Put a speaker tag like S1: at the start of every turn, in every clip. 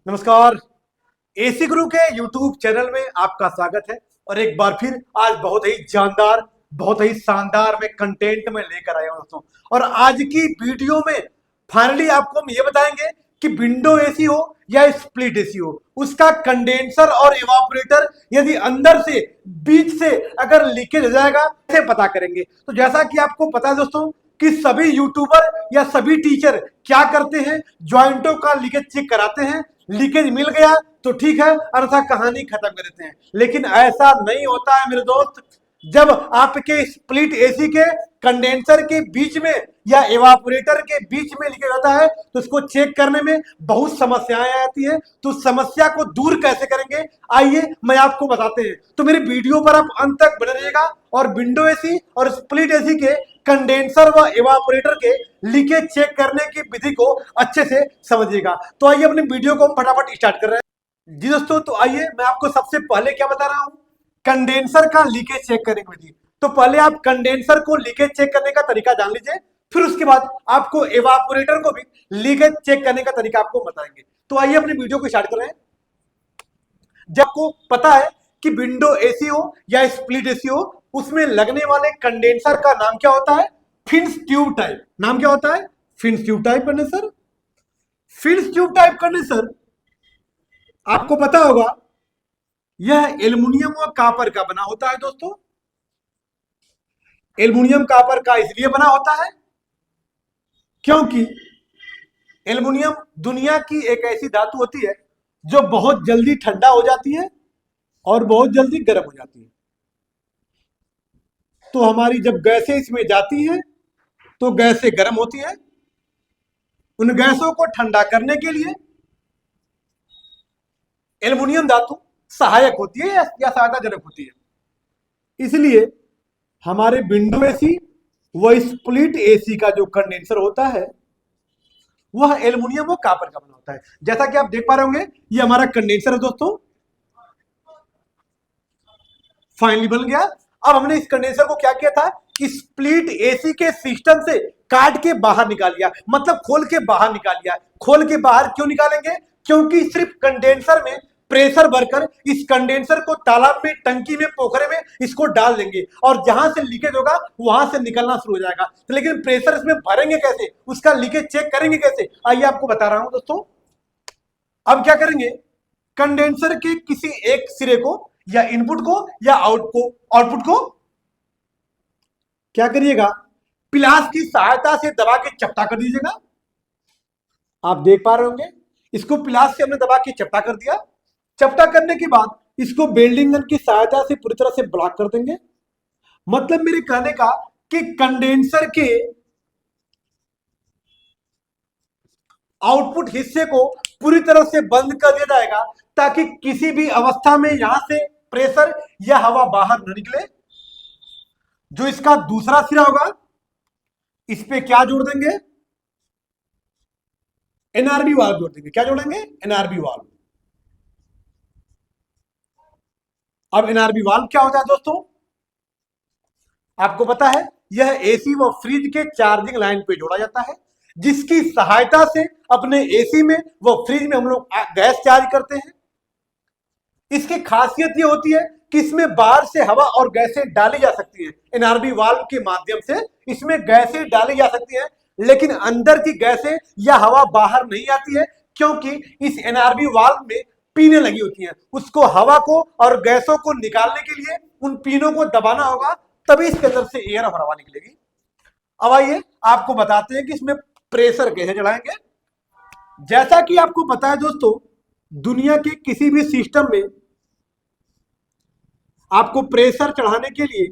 S1: नमस्कार। एसी गुरु के YouTube channel में आपका स्वागत है। और एक बार फिर आज बहुत ही जानदार, बहुत ही शानदार में कंटेंट में लेकर आया हूं दोस्तों। और आज की वीडियो में फाइनली आपको हम ये बताएंगे कि विंडो एसी हो या स्प्लिट एसी हो, उसका कंडेंसर और इवापोरेटर यदि अंदर से बीच से अगर लीकेज हो जाएगा कैसे पता करेंगे। तो जैसा कि आपको पता है दोस्तों कि सभी यूट्यूबर या सभी टीचर क्या करते हैं, जॉइंटों का लीकेज चेक कराते हैं, लीकेज मिल गया तो ठीक है, अन्यथा कहानी खत्म कर देते हैं। लेकिन ऐसा नहीं होता है मेरे दोस्त। जब आपके स्प्लिट एसी के कंडेंसर के बीच में या इवापोरेटर के बीच में लीकेज होता है तो उसको चेक करने में बहुत समस्याएं आती हैं। तो समस्या को दूर कैसे करेंगे, आइए मैं आपको बताते हैं। तो मेरे वीडियो पर आप अंत तक बने रहिएगा और विंडो एसी और स्प्लिट एसी के कंडेंसर व इवापोरेटर के लीकेज चेक करने की विधि को अच्छे से समझिएगा। तो आइए अपने वीडियो को हम फटाफट स्टार्ट कर रहे हैं। जी दोस्तों, तो आइए मैं आपको सबसे पहले क्या बता रहा हूं, कंडेंसर का लीकेज चेक करने की विधि। तो पहले आप कंडेंसर को लीकेज चेक करने का तरीका जान लीजिए, फिर उसके बाद आपको इवापोरेटर को भी लीकेज चेक करने का तरीका आपको बताएंगे। तो आइए अपने वीडियो को स्टार्ट कर रहे हैं। जब आपको पता है कि विंडो एसी हो या स्प्लिट एसी हो, उसमें लगने वाले कंडेंसर का नाम क्या होता है, फिन्स ट्यूब टाइप। नाम क्या होता है, fins tube type condenser. Fins tube type condenser आपको पता होगा यह एल्युमिनियम और कॉपर का बना होता है दोस्तों। एल्युमिनियम कॉपर का इसलिए बना होता है क्योंकि एल्युमिनियम दुनिया की एक ऐसी धातु होती है जो बहुत जल्दी ठंडा हो जाती है और बहुत जल्दी गर्म हो जाती है। तो हमारी जब गैसें इसमें जाती हैं तो गैसें गर्म होती हैं। उन गैसों को ठंडा करने के लिए एल्युमिनियम धातु सहायक होती है या सहायताजनक होती है। इसलिए हमारे विंडो एसी व स्प्लिट एसी का जो कंडेंसर होता है वह एल्युमिनियम और कॉपर का बना होता है। जैसा कि आप देख पा रहे होंगे, ये हमारा कंडेंसर है दोस्तों, फाइनली बन गया। अब हमने इस कंडेंसर को क्या किया था, स्प्लिट एसी के सिस्टम से काट के बाहर निकाल लिया, मतलब खोल के बाहर निकाल लिया। खोल के बाहर क्यों निकालेंगे, क्योंकि सिर्फ कंडेंसर में प्रेशर भरकर इस कंडेंसर को तालाब में, टंकी में, पोखरे में इसको डाल देंगे और जहां से लीकेज होगा वहां से निकलना शुरू हो जाएगा। तो लेकिन प्रेशर इसमें भरेंगे कैसे, उसका लीकेज चेक करेंगे कैसे, आइए आपको बता रहा हूं दोस्तों। अब क्या करेंगे, कंडेंसर के किसी एक सिरे को या इनपुट को या आउटपुट को क्या करिएगा, पिलास की सहायता से दबा के चपटा कर दीजिएगा। आप देख पा रहे होंगे, इसको पिलास से हमने दबा के चपटा कर दिया। चपटा करने के बाद इसको वेल्डिंग गन की सहायता से पूरी तरह से ब्लॉक कर देंगे। मतलब मेरे कहने का कि कंडेंसर के आउटपुट हिस्से को पूरी तरह से बंद कर दिया जाएगा ताकि किसी भी अवस्था में यहां से प्रेशर या हवा बाहर न निकले। जो इसका दूसरा सिरा होगा इस पे क्या जोड़ देंगे, एनआरबी वाल्व जोड़ देंगे। क्या जोड़ेंगे, एनआरबी वाल्व। अब एनआरबी वाल्व क्या होता है दोस्तों, आपको पता है यह एसी व फ्रिज के चार्जिंग लाइन पे जोड़ा जाता है, जिसकी सहायता से अपने एसी में व फ्रिज में हम लोग गैस चार्ज करते हैं। इसकी खासियत ये होती है कि इसमें बाहर से हवा और गैसें डाली जा सकती है। एनआरबी वाल्व के माध्यम से इसमें गैसें डाली जा सकती है, लेकिन अंदर की गैसें या हवा बाहर नहीं आती है क्योंकि इस एनआरबी वाल्व में पीने लगी होती हैं। उसको हवा को और गैसों को निकालने के लिए उन पीनों को दबाना होगा, तभी इसके अंदर से एयर और हवा निकलेगी। अब आइए आपको बताते हैं कि इसमें प्रेशर कैसे चढ़ाएंगे। जैसा कि आपको पता है दोस्तों, दुनिया के किसी भी सिस्टम में आपको प्रेशर चढ़ाने के लिए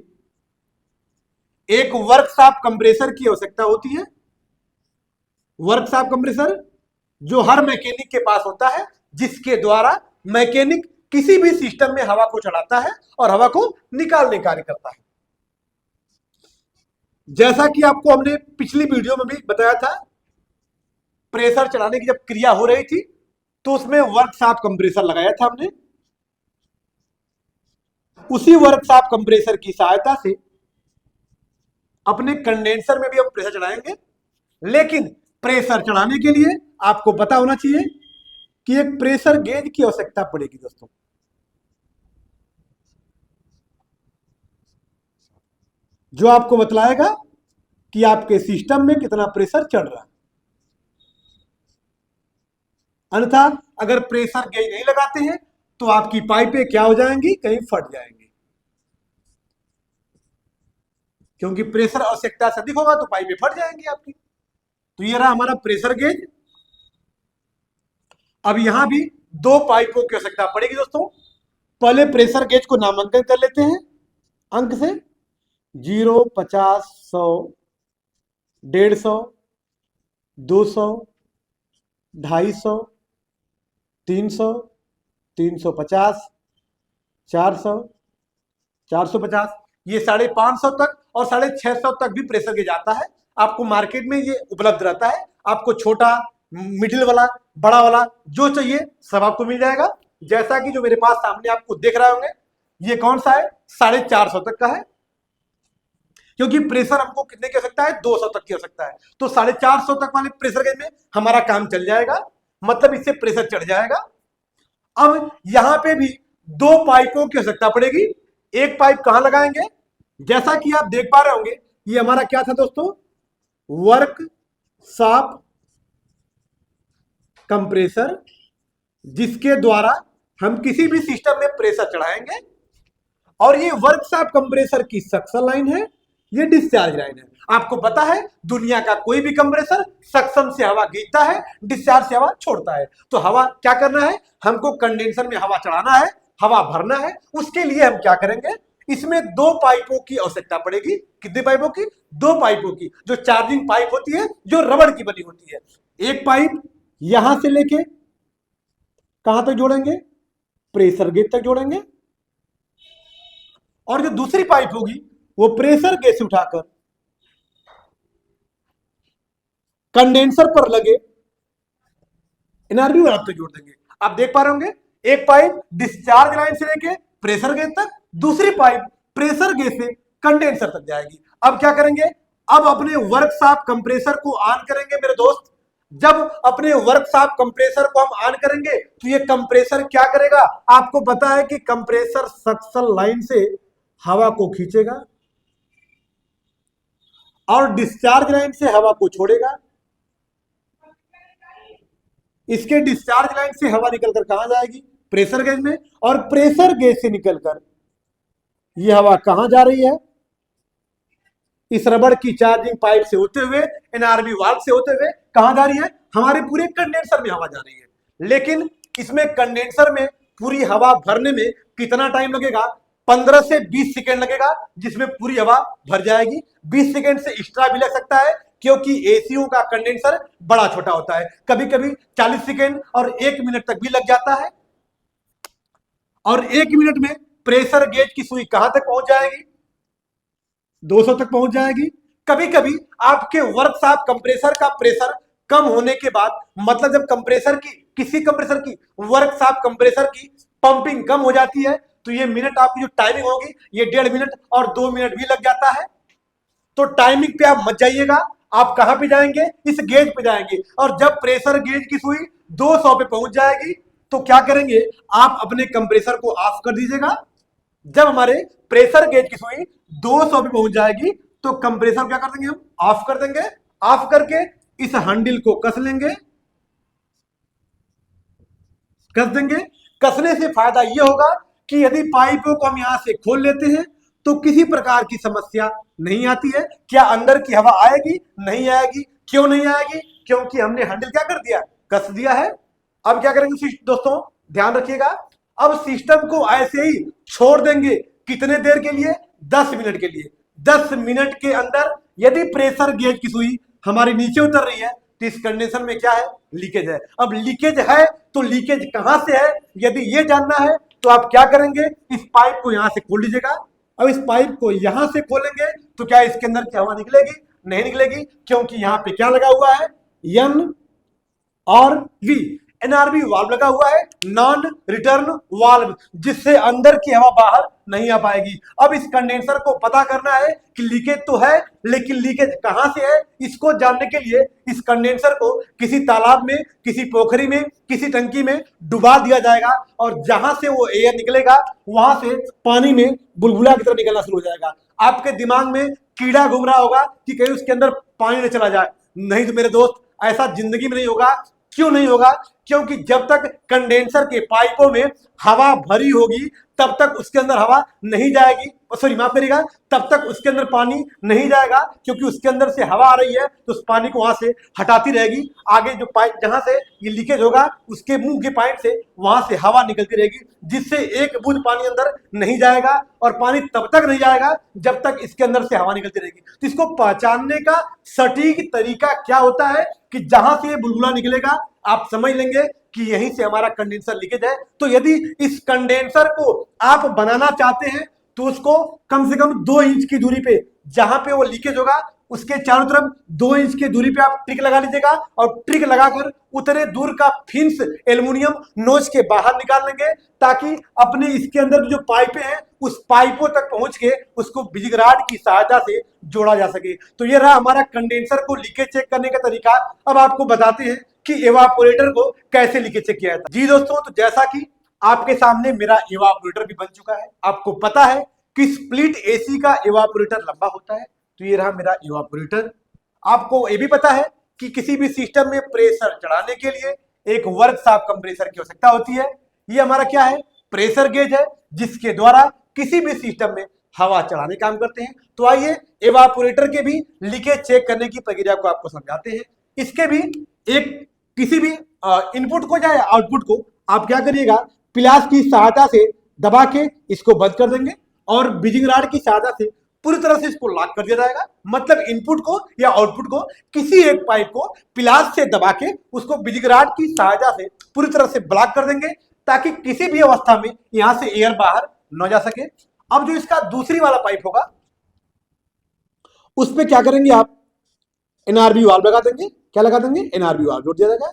S1: एक वर्कशॉप कंप्रेसर की आवश्यकता होती है। वर्कशॉप कंप्रेसर जो हर मैकेनिक के पास होता है, जिसके द्वारा मैकेनिक किसी भी सिस्टम में हवा को चढ़ाता है और हवा को निकालने कार्य करता है। जैसा कि आपको हमने पिछली वीडियो में भी बताया था, प्रेशर चढ़ाने की जब क्रिया हो रही थी तो उसमें वर्कशॉप कंप्रेसर लगाया था हमने। उसी वर्कशॉप कंप्रेसर की सहायता से अपने कंडेंसर में भी हम प्रेशर चढ़ाएंगे। लेकिन प्रेशर चढ़ाने के लिए आपको पता होना चाहिए कि एक प्रेशर गेज की आवश्यकता पड़ेगी दोस्तों। जो आपको बतलाएगा कि आपके सिस्टम में कितना प्रेशर चढ़ रहा है। अन्यथा अगर प्रेशर गेज नहीं लगाते हैं तो आपकी पाइपें क्या हो जाएंगी, कहीं फट जाएंगी, क्योंकि प्रेशर आवश्यकता से अधिक होगा तो पाइपें फट जाएंगी आपकी। तो ये रहा हमारा प्रेशर गेज। अब यहां भी दो पाइपों की आवश्यकता पड़ेगी दोस्तों। पहले प्रेशर गेज को नामांकन कर लेते हैं अंक से। 0, 50, 100, 150, 200, 250, 300, 350, 400, 450, ये 550 तक और 650 तक भी प्रेशर गेज आता है। आपको मार्केट में ये उपलब्ध रहता है। आपको छोटा, मिडिल वाला, बड़ा वाला जो चाहिए सब आपको मिल जाएगा। जैसा कि जो मेरे पास सामने आपको देख रहे होंगे, ये कौन सा है, 450 तक का है, क्योंकि प्रेशर हमको कितने की हो सकता है, 200 तक की हो सकता है। तो 450 तक वाले प्रेशर गेज में हमारा काम चल जाएगा, मतलब इससे प्रेशर चढ़ जाएगा। अब यहां पे भी दो पाइपों की आवश्यकता पड़ेगी। एक पाइप कहां लगाएंगे, जैसा कि आप देख पा रहे होंगे, ये हमारा क्या था दोस्तों, वर्क शाफ्ट कंप्रेसर, जिसके द्वारा हम किसी भी सिस्टम में प्रेशर चढ़ाएंगे। और ये वर्क शाफ्ट कंप्रेसर की सक्शन लाइन है, ये डिस्चार्ज लाइन है। आपको पता है दुनिया का कोई भी कंप्रेसर सक्शन से हवा खींचता है, डिस्चार्ज से हवा छोड़ता है। तो हवा क्या करना है, हमको कंडेंसर में हवा चढ़ाना है, हवा भरना है। उसके लिए हम क्या करेंगे, इसमें दो पाइपों की आवश्यकता पड़ेगी। कितने पाइपों की, दो पाइपों की, जो चार्जिंग पाइप होती है, जो रबड़ की बनी होती है। एक पाइप यहां से लेके कहां तक जोड़ेंगे, प्रेशर गेज तक जोड़ेंगे, और जो दूसरी पाइप होगी वो प्रेशर गेज से उठाकर कंडेंसर पर लगे एनआरबी वाल्व तक जोड़ देंगे। आप देख पा रहे होंगे, एक पाइप डिस्चार्ज लाइन से लेके प्रेशर गेज तक, दूसरी पाइप प्रेशर गेज से कंडेंसर तक जाएगी। अब क्या करेंगे, अब अपने वर्क शाफ्ट कंप्रेसर को ऑन करेंगे मेरे दोस्त। जब अपने वर्क शाफ्ट कंप्रेसर को हम ऑन करेंगे तो ये कंप्रेसर क्या करेगा, आपको पता है कि कंप्रेसर सक्शन लाइन से हवा को खींचेगा और डिस्चार्ज लाइन से हवा को छोड़ेगा। इसके डिस्चार्ज लाइन से हवा निकलकर कहां जाएगी, प्रेशर गेज में, और प्रेशर गेज से निकलकर यह हवा कहां जा रही है, इस रबड़ की चार्जिंग पाइप से होते हुए, एनआरबी वाल्व से होते हुए कहां जा रही है, हमारे पूरे कंडेंसर में हवा जा रही है। लेकिन इसमें कंडेंसर में पूरी हवा भरने में कितना टाइम लगेगा, 15 से 20 सेकेंड लगेगा, जिसमें पूरी हवा भर जाएगी। 20 सेकेंड से एक्स्ट्रा भी लग सकता है, क्योंकि एसीओ का कंडेंसर बड़ा छोटा होता है। कभी कभी 40 सेकेंड और 1 मिनट तक भी लग जाता है। और 1 मिनट में प्रेशर गेज की सुई कहां तक पहुंच जाएगी, 200 तक पहुंच जाएगी। कभी कभी आपके वर्क शाफ्ट कंप्रेसर का प्रेशर कम होने के बाद, मतलब जब कंप्रेसर की, किसी कंप्रेसर की, वर्क शाफ्ट कंप्रेसर की पंपिंग कम हो जाती है, तो ये मिनट आपकी जो टाइमिंग होगी, ये 1.5 मिनट और 2 मिनट भी लग जाता है। तो टाइमिंग पे आप मत जाइएगा, आप कहां पे जाएंगे, इस गेज पे जाएंगे। और जब प्रेशर गेज की सुई 200 पे पहुंच जाएगी तो क्या करेंगे, आप अपने कंप्रेसर को ऑफ कर दीजिएगा। जब हमारे प्रेशर गेज की सुई 200 पे पहुंच जाएगी तो कंप्रेसर क्या कर देंगे, हम ऑफ कर देंगे। ऑफ करके इस हैंडल को कस लेंगे, कस देंगे। कसने से फायदा यह होगा कि यदि पाइपों को हम यहां से खोल लेते हैं तो किसी प्रकार की समस्या नहीं आती है। क्या अंदर की हवा आएगी, नहीं आएगी। क्यों नहीं आएगी, क्योंकि हमने हैंडल क्या कर दिया, कस दिया है। अब क्या करेंगे दोस्तों, ध्यान रखिएगा, अब सिस्टम को ऐसे ही छोड़ देंगे। कितने देर के लिए, 10 मिनट के लिए। 10 मिनट के अंदर यदि प्रेशर गेज की सुई हमारी नीचे उतर रही है तो इस कंडीशन में क्या है, लीकेज है। अब लीकेज है तो लीकेज कहां से है, यदि ये जानना है तो आप क्या करेंगे, इस पाइप को यहां से खोल लीजिएगा। अब इस पाइप को यहां से खोलेंगे तो क्या इसके अंदर की हवा निकलेगी, नहीं निकलेगी, क्योंकि यहां पे क्या लगा हुआ है, एन और वी। एनआरबी वाल्व लगा हुआ है, नॉन रिटर्न वाल्व, जिससे अंदर की हवा बाहर नहीं आ पाएगी। अब इस कंडेंसर को पता करना है कि लीकेज तो है, लेकिन लीकेज कहां से है, इसको जानने के लिए इस कंडेंसर को किसी तालाब में, किसी पोखरी में, किसी टंकी में डुबा दिया जाएगा और जहां से वो एयर निकलेगा वहां से पानी में बुलबुला की तरह निकलना शुरू हो जाएगा। आपके दिमाग में कीड़ा घूम रहा होगा कि कहीं उसके अंदर पानी न चला जाए। नहीं तो मेरे दोस्त, ऐसा जिंदगी में नहीं होगा। क्यों नहीं होगा? क्योंकि जब तक कंडेंसर के पाइपों में हवा भरी होगी तब तक उसके अंदर हवा नहीं जाएगी, सॉरी माफ करिएगा, तब तक उसके अंदर पानी नहीं जाएगा, क्योंकि उसके अंदर से हवा आ रही है तो उस पानी को वहां से हटाती रहेगी। आगे जो पाइप जहां से ये लीकेज होगा उसके मुंह के पाइप से वहां से हवा निकलती रहेगी, जिससे एक बूंद पानी अंदर नहीं जाएगा और पानी तब तक नहीं जाएगा जब तक इसके अंदर से हवा निकलती रहेगी। तो इसको पहचानने का सटीक तरीका क्या होता है कि जहां से ये बुलबुला निकलेगा आप समझ लेंगे कि यहीं से हमारा कंडेंसर लीकेज है। तो यदि इस कंडेंसर को आप बनाना चाहते हैं तो उसको कम से कम 2 इंच की दूरी पे, जहां पे वो लीकेज होगा उसके चारों तरफ 2 इंच की दूरी पे आप ट्रिक लगा लीजिएगा और ट्रिक लगाकर उतने दूर का फिंस एल्युमिनियम नोच के बाहर निकाल लेंगे, ताकि अपने इसके अंदर जो पाइपें हैं उस पाइपों तक पहुंच के उसको बिजली रॉड की सहायता से जोड़ा जा सके। तो ये रहा हमारा कंडेंसर को लीकेज चेक करने का तरीका। अब आपको बताते हैं कि एवापोरेटर को कैसे लीकेज चेक किया जाता है। जी दोस्तों, तो जैसा कि आपके सामने मेरा एवापोरेटर भी बन चुका है। आपको पता है कि स्प्लिट एसी का एवापोरेटर लंबा होता है, तो ये रहा मेरा एवापोरेटर। आपको ये भी पता है कि किसी भी सिस्टम में प्रेशर चढ़ाने के लिए एक वर्कशॉप कंप्रेसर की आवश्यकता होती है। ये हमारा क्या है? प्रेशर गेज है, जिसके द्वारा किसी भी सिस्टम में हवा चढ़ाने काम करते हैं। तो आइए एवापोरेटर के भी लीकेज चेक करने की प्रक्रिया को आपको समझाते हैं। इसके भी एक किसी भी इनपुट को या आउटपुट को आप क्या करिएगा, प्लास की सहायता से दबा के इसको बंद कर देंगे और बिजिंग रॉड की सहायता से पूरी तरह से इसको लॉक कर दिया जाएगा। मतलब इनपुट को या आउटपुट को किसी एक पाइप को प्लास से दबा के उसको बिजिंग रॉड की सहायता से पूरी तरह से ब्लॉक कर देंगे, ताकि किसी भी अवस्था में यहां से एयर बाहर न जा सके। अब जो इसका दूसरी वाला पाइप होगा उस पर क्या करेंगे आप, एनआरबी वाल्व लगा देंगे। क्या लगा देंगे? एनआरबी वाल्व जोड़ दिया जाएगा।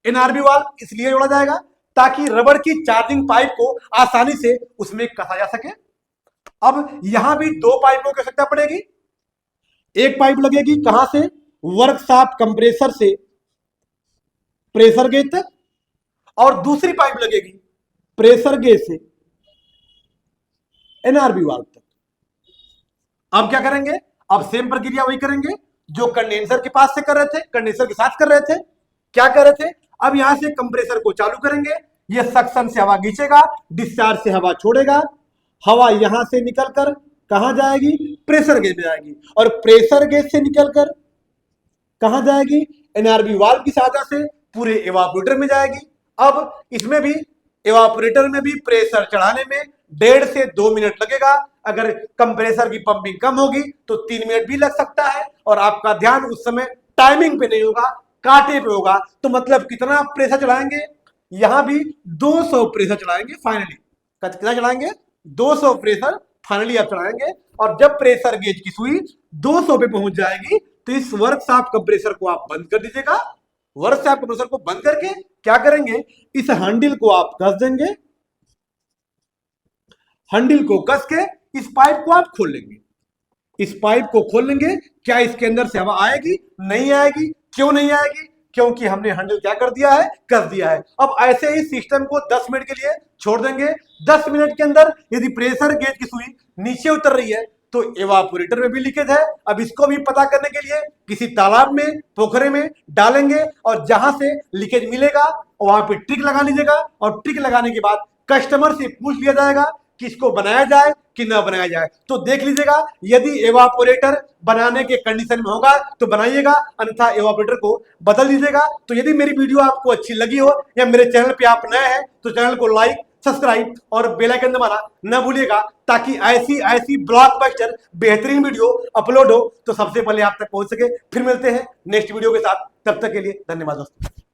S1: एनआरबी वाल्व इसलिए जोड़ा जाएगा ताकि रबड़ की चार्जिंग पाइप को आसानी से उसमें कसा जा सके। अब यहां भी 2 पाइपों की आवश्यकता पड़ेगी। एक पाइप लगेगी कहां से? वर्कशॉप कंप्रेसर से प्रेशर गेज तक, और दूसरी पाइप लगेगी प्रेशर गेज से एनआरबी वाल्व तक। अब क्या करेंगे? अब सेम प्रक्रिया वही करेंगे जो कंडेंसर के पास से कर रहे थे, कंडेंसर के साथ कर रहे थे। क्या कर रहे थे? अब यहां से कंप्रेसर को चालू करेंगे, ये सक्शन से हवा खींचेगा, डिस्चार्ज से हवा छोड़ेगा। हवा यहां से निकलकर कहां जाएगी? प्रेशर गेज में जाएगी, और प्रेशर गेज से निकलकर कहां जाएगी? एनआरबी वाल्व की सहायता से पूरे एवापोरेटर में जाएगी। अब इसमें भी, एवापोरेटर में भी प्रेशर चढ़ाने में 1.5 से 2 मिनट लगेगा। अगर कंप्रेसर की पंपिंग कम होगी तो 3 मिनट भी लग सकता है, और आपका ध्यान उस समय टाइमिंग पे नहीं होगा, कांटे पे होगा। तो मतलब कितना प्रेशर चढ़ाएंगे? यहां भी 200 प्रेशर चढ़ाएंगे फाइनली। कितना चढ़ाएंगे? 200 प्रेशर फाइनली आप चढ़ाएंगे। और जब प्रेशर गेज की सुई 200 पे पहुंच जाएगी तो इस वर्कशॉप कंप्रेसर को आप बंद कर दीजिएगा। वर्कशॉप कंप्रेसर को बंद करके क्या करेंगे? इस हैंडल को आप कस देंगे। हैंडल को कस के इस पाइप को आप खोल लेंगे। इस पाइप को खोल लेंगे। क्या इसके अंदर से हवा आएगी? नहीं आएगी। क्यों नहीं आएगी? क्योंकि हमने हैंडल क्या कर दिया है? कस दिया है। अब ऐसे ही सिस्टम को 10 मिनट के लिए छोड़ देंगे। 10 मिनट के अंदर यदि प्रेशर गेज की सुई नीचे उतर रही है तो एवापोरेटर में भी लीकेज है। अब इसको भी पता करने के लिए किसी तालाब में, पोखरे में डालेंगे, और जहां से लीकेज मिलेगा वहां पे ट्रिक लगा लीजिएगा। और ट्रिक लगाने के बाद कस्टमर से पूछ लिया जाएगा कि इसको बनाया जाए कि ना बनाया जाए। तो देख लीजिएगा, यदि एवापोरेटर बनाने के कंडीशन में होगा तो बनाइएगा, अन्यथा एवापोरेटर को बदल दीजिएगा। तो यदि मेरी वीडियो आपको अच्छी लगी हो या मेरे चैनल पे आप नए हैं तो चैनल को लाइक, सब्सक्राइब और बेल आइकन दबाना न भूलिएगा, ताकि ऐसी ब्लॉकबस्टर बेहतरीन वीडियो अपलोड हो तो सबसे पहले आप तक पहुंच सके। फिर मिलते हैं नेक्स्ट वीडियो के साथ। तब तक के लिए धन्यवाद दोस्तों।